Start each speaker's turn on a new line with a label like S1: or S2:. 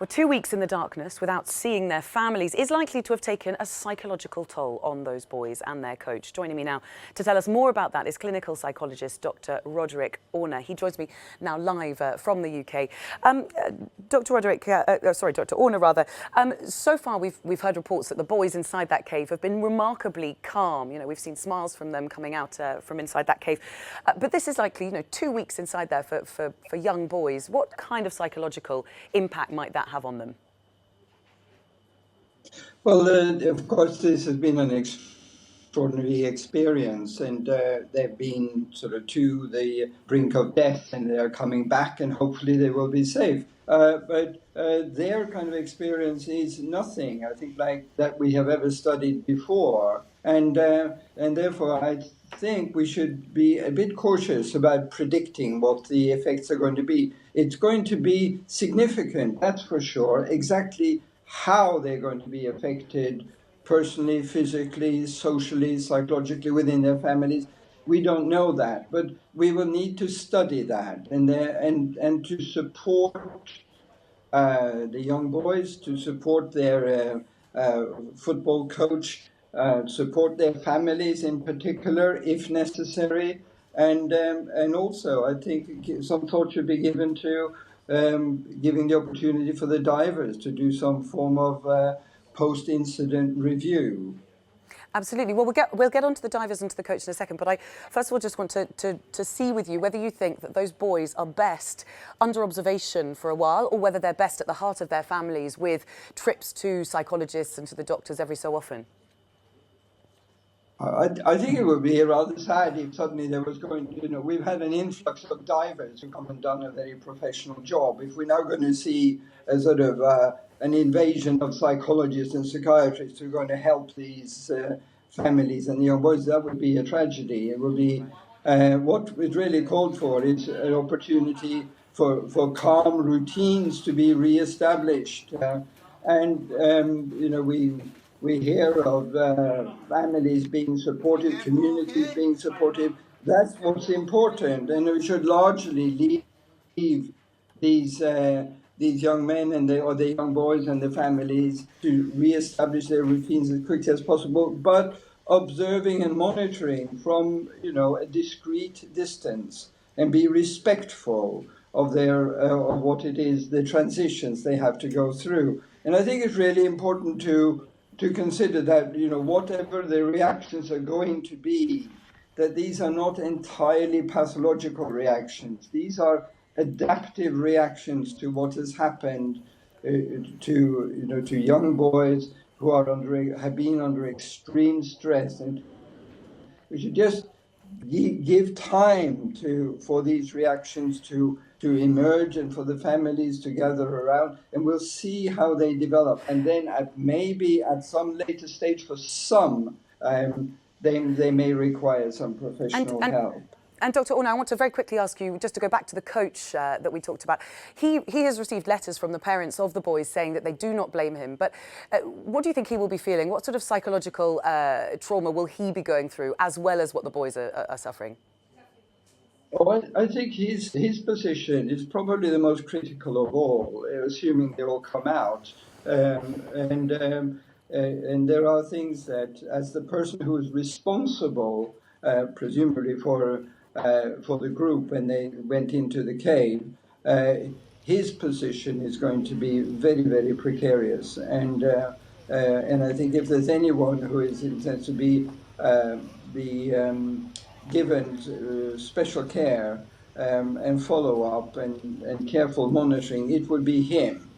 S1: Well, 2 weeks in the darkness without seeing their families is likely to have taken a psychological toll on those boys and their coach. Joining me now to tell us more about that is clinical psychologist Dr. Roderick Orner. He joins me now live from the UK. Dr. Orner, rather. So far, we've heard reports that the boys inside that cave have been remarkably calm. You know, we've seen smiles from them coming out from inside that cave. But this is likely, 2 weeks inside there for young boys. What kind of psychological impact might that have on them?
S2: Well, of course, this has been an extraordinary experience, and they've been sort of to the brink of death, and they're coming back, and hopefully they will be safe. But their kind of experience is nothing, I think, like that we have ever studied before, and therefore I think we should be a bit cautious about predicting what the effects are going to be. It's going to be significant, that's for sure. Exactly how they're going to be affected personally, physically, socially, psychologically within their families, we don't know that, but we will need to study that and to support the young boys, to support their football coach, support their families in particular, if necessary, and also I think some thought should be given to giving the opportunity for the divers to do some form of post-incident review.
S1: Absolutely. Well, we'll get onto the divers and to the coach in a second, but I first of all just want to see with you whether you think that those boys are best under observation for a while, or whether they're best at the heart of their families with trips to psychologists and to the doctors every so often.
S2: I think it would be rather sad if suddenly there was going to, we've had an influx of divers who come and done a very professional job. If we're now going to see a sort of an invasion of psychologists and psychiatrists who are going to help these families and the young boys, that would be a tragedy. It would be what is really called for is an opportunity for calm routines to be re-established. We hear of families being supportive, communities being supportive. That's what's important, and we should largely leave these young men and the young boys and the families to re-establish their routines as quickly as possible, but observing and monitoring from a discrete distance, and be respectful of of what it is, the transitions they have to go through. And I think it's really important to consider that, whatever the reactions are going to be, that these are not entirely pathological reactions. These are adaptive reactions to what has happened to young boys who have been under extreme stress. And we should just give time for these reactions to emerge and for the families to gather around, and we'll see how they develop. And then maybe at some later stage, for some, they may require some professional help.
S1: And Dr. Orner, I want to very quickly ask you, just to go back to the coach that we talked about. He has received letters from the parents of the boys saying that they do not blame him. But what do you think he will be feeling? What sort of psychological trauma will he be going through, as well as what the boys are suffering?
S2: Oh, I think his position is probably the most critical of all, assuming they all come out. And there are things that, as the person who is responsible, presumably for the group when they went into the cave, his position is going to be very, very precarious. And I think if there's anyone who is intended to be given special care and follow-up and careful monitoring, it would be him.